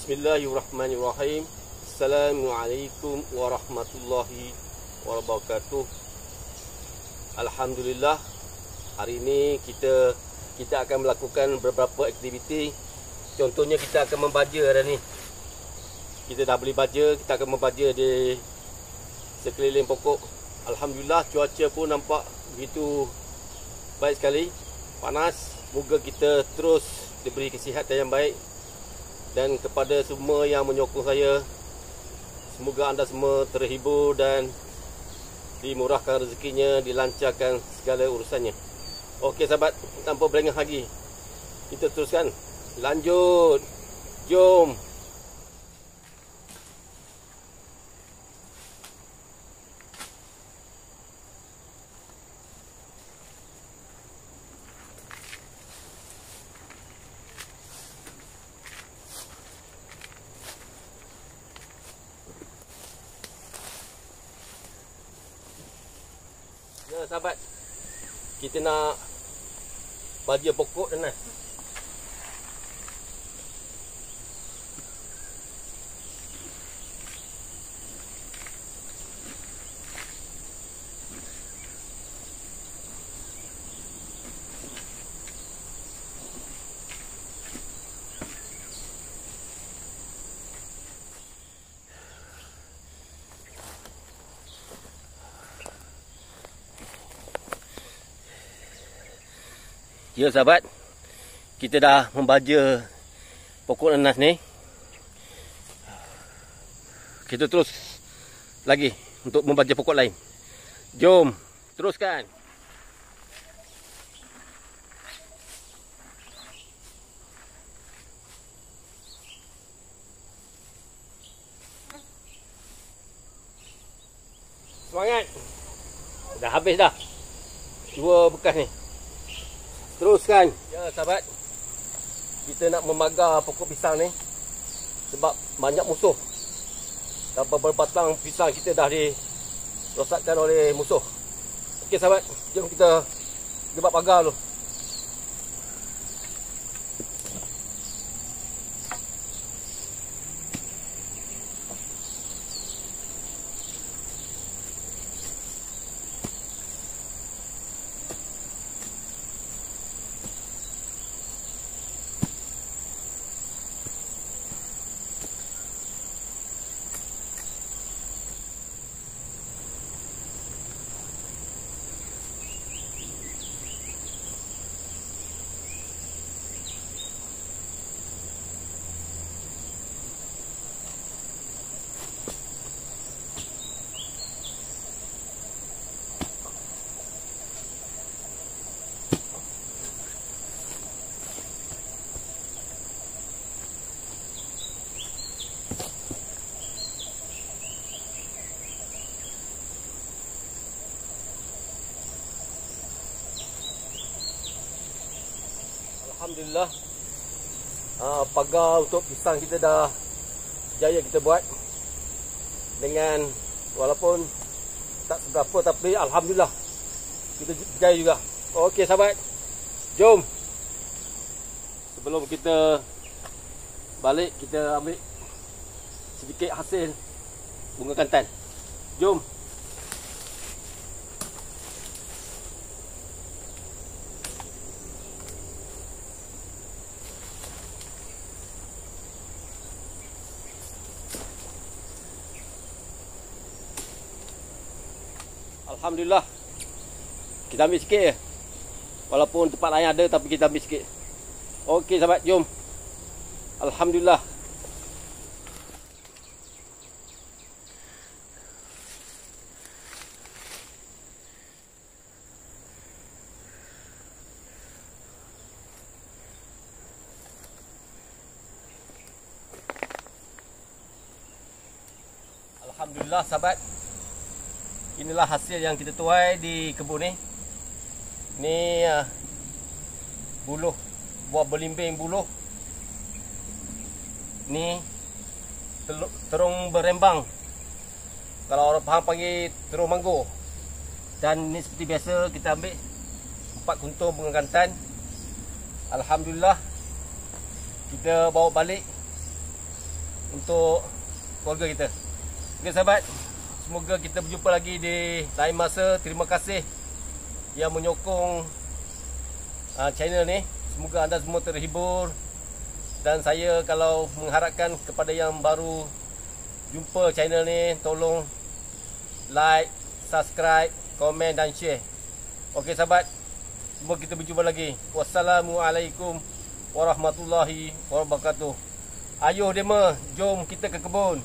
Bismillahirrahmanirrahim. Assalamualaikum warahmatullahi wabarakatuh. Alhamdulillah, hari ini kita akan melakukan beberapa aktiviti. Contohnya kita akan membaja hari ni. Kita dah beli baja, kita akan membaja di sekeliling pokok. Alhamdulillah, cuaca pun nampak begitu baik sekali, panas. Moga kita terus diberi kesihatan yang baik. Dan kepada semua yang menyokong saya, semoga anda semua terhibur dan dimurahkan rezekinya, dilancarkan segala urusannya. Okey sahabat, tanpa berlengah lagi, kita teruskan. Lanjut. Jom. Ya sahabat, kita nak baja pokok dan ya sahabat, kita dah membaja pokok nanas ni. Kita terus lagi untuk membaja pokok lain. Jom teruskan. Semangat. Dah habis dah 2 bekas ni. Teruskan. Ya sahabat, kita nak memagar pokok pisang ni sebab banyak musuh. Dan beberapa batang pisang kita dah dirosakkan oleh musuh. Okey sahabat, jom kita gebak pagar dulu. Alhamdulillah, pagar untuk pisang kita dah jaya kita buat. Dengan walaupun tak seberapa, tapi Alhamdulillah kita jaya juga. Okey sahabat, jom. Sebelum kita balik, kita ambil sedikit hasil bunga kantan. Jom. Alhamdulillah, kita ambil sikit je. Walaupun tempat lain ada, tapi kita ambil sikit. Okey sahabat, jom. Alhamdulillah. Alhamdulillah sahabat, inilah hasil yang kita tuai di kebun ni. Ni buluh, buah belimbing buluh. Ni terung berembang. Kalau orang faham panggil terung manggur. Dan ni seperti biasa kita ambil 4 kuntung bunga kantan. Alhamdulillah, kita bawa balik untuk keluarga kita. Okey sahabat, semoga kita berjumpa lagi di lain masa. Terima kasih yang menyokong channel ni. Semoga anda semua terhibur. Dan saya kalau mengharapkan kepada yang baru jumpa channel ni, tolong like, subscribe, komen dan share. Okey sahabat, semoga kita berjumpa lagi. Wassalamualaikum warahmatullahi wabarakatuh. Ayuh dema, jom kita ke kebun.